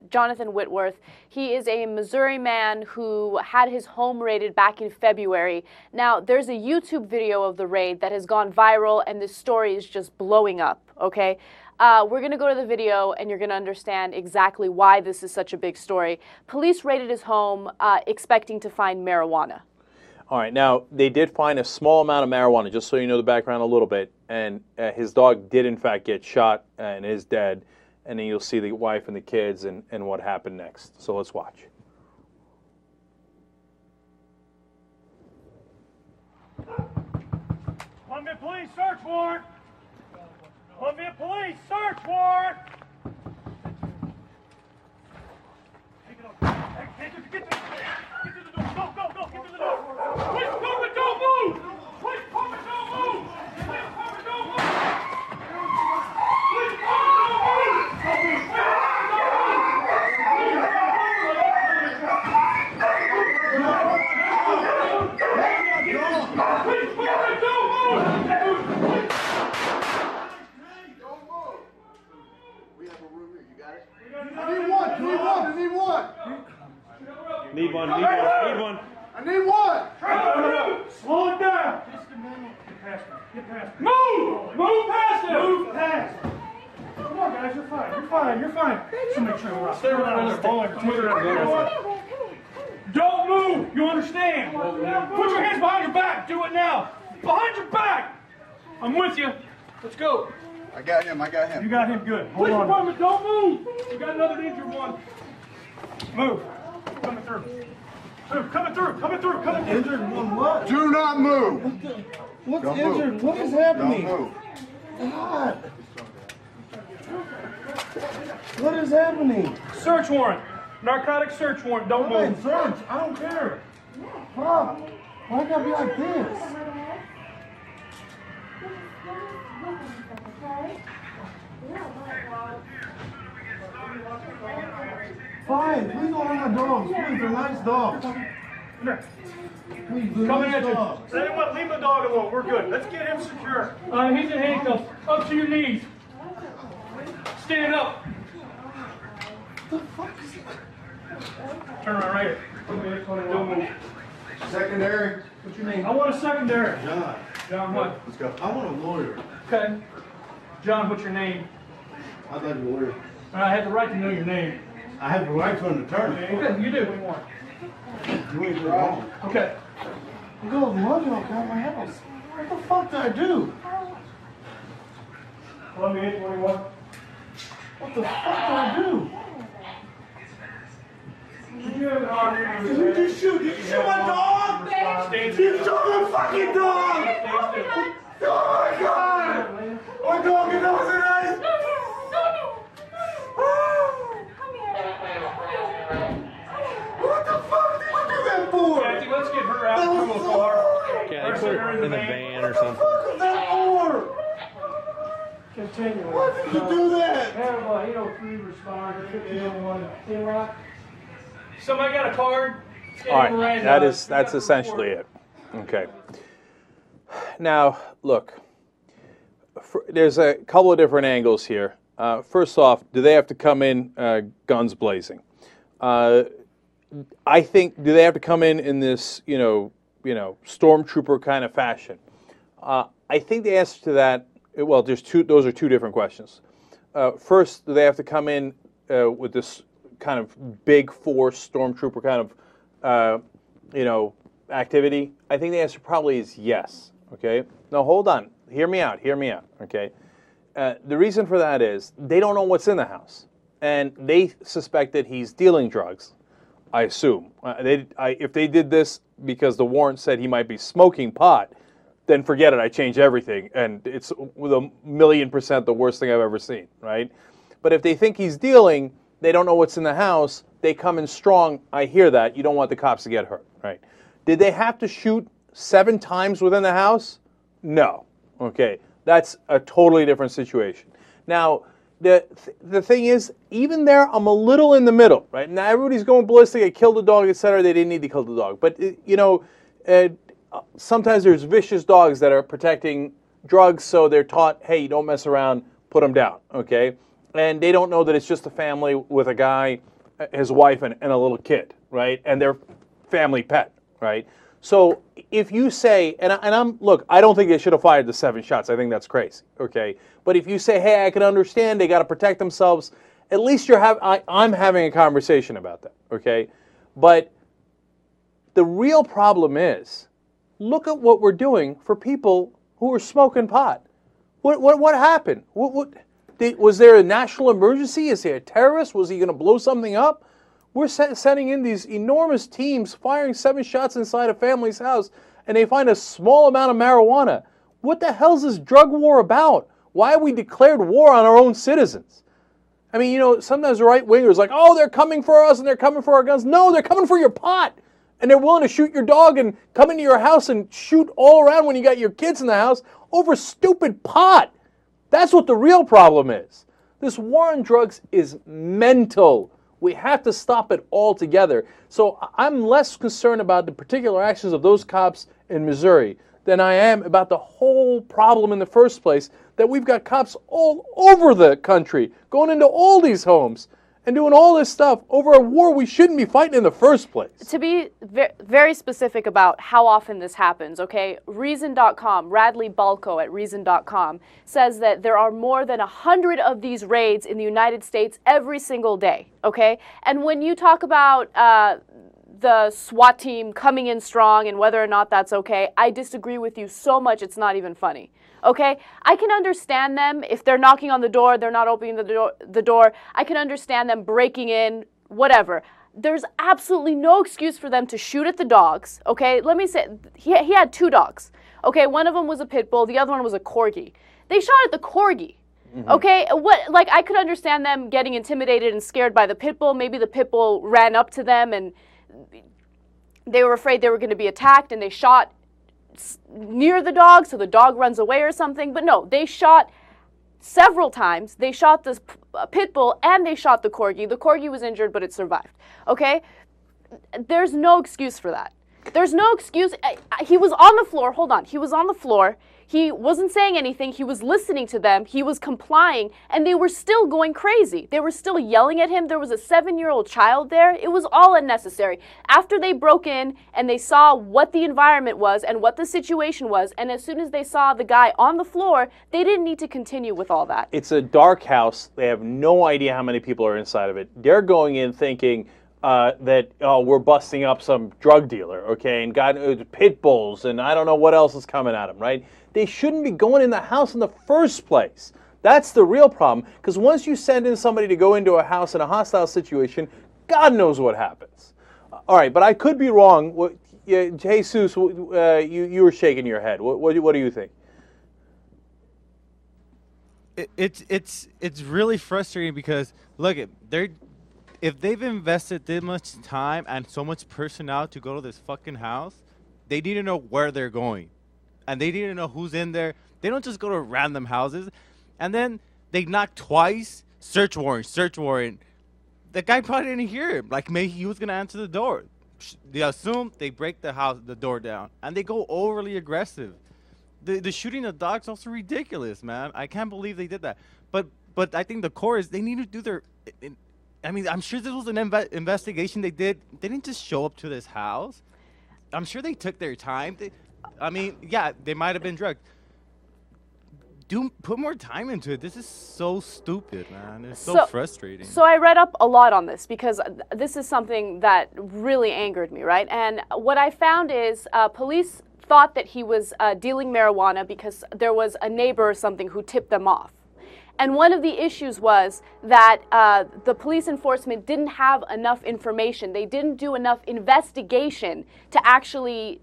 Jonathan Whitworth. He is a Missouri man who had his home raided back in February. Now, there's a YouTube video of the raid that has gone viral, and this story is just blowing up, okay? We're going to go to the video, and you're going to understand exactly why this is such a big story. Police raided his home expecting to find marijuana. All right, now, they did find a small amount of marijuana, just so you know the background a little bit, and his dog did, in fact, get shot and is dead, and then you'll see the wife and the kids and what happened next. So let's watch. Columbia Police search warrant! Columbia Police search warrant! Take it up. Hey, get to the door. Go, go, go, get to the door. Police department, don't move! Police department, don't move! Police department, don't move! Police department, don't move! Need one. I need one. Slow it down. Just a minute. Get past me. Move past him. Move past him. Come on, guys. You're fine. Somebody turn around. Stay around. Don't move. You understand? Put your hands behind your back. Do it now. Behind your back. I'm with you. Let's go. I got him. You got him. Good. Hold on. Department, don't move. You got another injured one. Move. Coming through. Injured one what? Do not move. What's Don't injured? move. What is happening? Don't move. God. What is happening? Search warrant. Narcotic search warrant. Don't Fine, move. search. I don't care. Fuck. Why gotta be like this? Fine, please don't hurt my dogs. Please, they're nice dogs. Please, they're Coming nice at you. dogs. Say what? Leave the dog alone. We're good. Let's get him secure. He's in handcuffs. Up to your knees. Stand up. What the fuck is that? Turn around right here. Don't move. Secondary. What's your name? I want a secondary. John. John what? Let's go. I want a lawyer. Okay. John, what's your name? I'd like a lawyer. I have the right to know your name. I have the right to an attorney. Okay, you do. What do you want? You ain't wrong. Okay. You go with money on my house. What the fuck did I do? Columbia 821. What the fuck did I do? You have an arm. Did you just shoot? Did you shoot my dog? Stand You still. shot my fucking dog! Stand still. Oh my god! My dog is nose and eyes! What the fuck did you do that for? Kathy, let's get her out from the car. Yeah, Or they send put her her in the van or something. What was that for? Continue. Why did you do that? Have 803 responder, 1501 Kinlock. Somebody got a card? All right, that's essentially it. Okay. Now, look, there's a couple of different angles here. First off, do they have to come in guns blazing? I think, do they have to come in this, stormtrooper kind of fashion? I think the answer to that, well, those are two different questions. First, do they have to come in with this kind of big force stormtrooper kind of, activity? I think the answer probably is yes. Okay. Now hold on. Hear me out. Okay. The reason for that is they don't know what's in the house, and they suspect that he's dealing drugs. I assume if they did this because the warrant said he might be smoking pot, then forget it. I change everything, and it's with 1,000,000% the worst thing I've ever seen. Right. But if they think he's dealing, they don't know what's in the house. They come in strong. I hear that. You don't want the cops to get hurt. Right. Did they have to shoot 7 times within the house? No. Okay. That's a totally different situation. Now, the thing is, even there, I'm a little in the middle, right? Now, everybody's going ballistic. I killed the dog, etc. They didn't need to kill the dog. But, sometimes there's vicious dogs that are protecting drugs, so they're taught, hey, you don't mess around, put them down, okay? And they don't know that it's just a family with a guy his wife and a little kid, right? And their family pet, right? So if you say, look, I don't think they should have fired the 7 shots. I think that's crazy, okay? But if you say, hey, I can understand they got to protect themselves, at least I'm having a conversation about that, okay? But the real problem is, look at what we're doing for people who are smoking pot. What happened? Was there a national emergency? Is there a terrorist? Was he going to blow something up? We're sending in these enormous teams, firing 7 shots inside a family's house, and they find a small amount of marijuana. What the hell is this drug war about? Why have we declared war on our own citizens? I mean, you know, sometimes right-wingers like, oh, they're coming for us and they're coming for our guns. No, they're coming for your pot. And they're willing to shoot your dog and come into your house and shoot all around when you got your kids in the house over stupid pot. That's what the real problem is. This war on drugs is mental. We have to stop it altogether. So I'm less concerned about the particular actions of those cops in Missouri than I am about the whole problem in the first place, that we've got cops all over the country going into all these homes and doing all this stuff over a war we shouldn't be fighting in the first place. To be very specific about how often this happens, okay, Reason.com, Radley Balco at Reason.com, says that there are more than 100 of these raids in the United States every single day, okay? And when you talk about the SWAT team coming in strong and whether or not that's okay, I disagree with you so much it's not even funny. Okay, I can understand them if they're knocking on the door, they're not opening the door. I can understand them breaking in, whatever. There's absolutely no excuse for them to shoot at the dogs. Okay, let me say, he had 2 dogs. Okay, one of them was a pit bull, the other one was a corgi. They shot at the corgi. Okay, I could understand them getting intimidated and scared by the pit bull. Maybe the pit bull ran up to them and they were afraid they were going to be attacked and they shot near the dog, so the dog runs away or something. But no, they shot several times. They shot this pit bull and they shot the corgi. The corgi was injured, but it survived. Okay? There's no excuse for that. There's no excuse. He was on the floor. Hold on. He was on the floor. He wasn't saying anything. He was listening to them. He was complying, and they were still going crazy. They were still yelling at him. There was a 7-year-old child there. It was all unnecessary. After they broke in and they saw what the environment was and what the situation was, and as soon as they saw the guy on the floor, they didn't need to continue with all that. It's a dark house. They have no idea how many people are inside of it. They're going in thinking that, oh, we're busting up some drug dealer, okay, and got pit bulls, and I don't know what else is coming at them, right? They shouldn't be going in the house in the first place. That's the real problem, because once you send in somebody to go into a house in a hostile situation, God knows what happens. All right, but I could be wrong. Jesus, you were shaking your head. What do you think? It's really frustrating because look, if they've invested this much time and so much personnel to go to this fucking house, they need to know where they're going. And they need to know who's in there. They don't just go to random houses. And then they knock twice, search warrant. The guy probably didn't hear him. Like, maybe he was going to answer the door. They assume, they break the door down. And they go overly aggressive. The shooting the dog's also ridiculous, man. I can't believe they did that. But I think the core is they need to do their... I mean, I'm sure this was an investigation they did. They didn't just show up to this house. I'm sure they took their time. I mean, yeah, they might have been drugged. Put more time into it. This is so stupid, man. It's so frustrating. So I read up a lot on this because this is something that really angered me, right? And what I found is police thought that he was dealing marijuana because there was a neighbor or something who tipped them off. And one of the issues was that the police enforcement didn't have enough information. They didn't do enough investigation to actually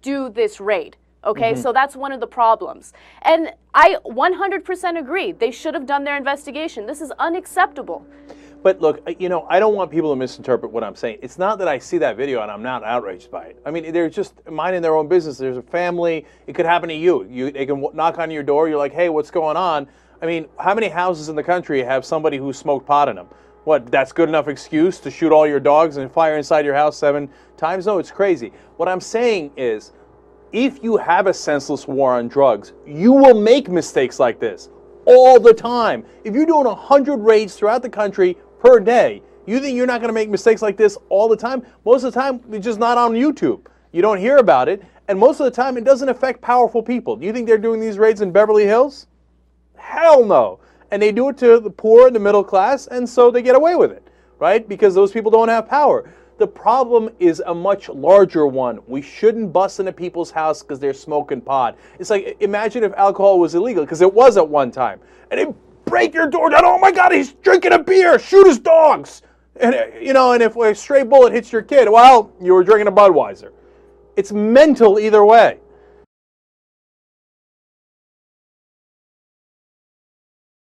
do this raid. Okay, so that's one of the problems. And I 100% agree. They should have done their investigation. This is unacceptable. But look, you know, I don't want people to misinterpret what I'm saying. It's not that I see that video and I'm not outraged by it. I mean, they're just minding their own business. There's a family. It could happen to you. They can knock on your door. You're like, hey, what's going on? I mean, how many houses in the country have somebody who smoked pot in them? What, that's good enough excuse to shoot all your dogs and fire inside your house 7 times? No, it's crazy. What I'm saying is, if you have a senseless war on drugs, you will make mistakes like this all the time. If you're doing 100 raids throughout the country per day, You think you're not going to make mistakes like this all the time? Most of the time, it's just not on YouTube. You don't hear about it. And most of the time, it doesn't affect powerful people. Do you think they're doing these raids in Beverly Hills? Hell no. And they do it to the poor and the middle class, and so they get away with it, right? Because those people don't have power. The problem is a much larger one. We shouldn't bust into people's house because they're smoking pot. It's like, imagine if alcohol was illegal, because it was at one time. And they break your door down. Oh my God, he's drinking a beer. Shoot his dogs. And, and if a stray bullet hits your kid, well, you were drinking a Budweiser. It's mental either way.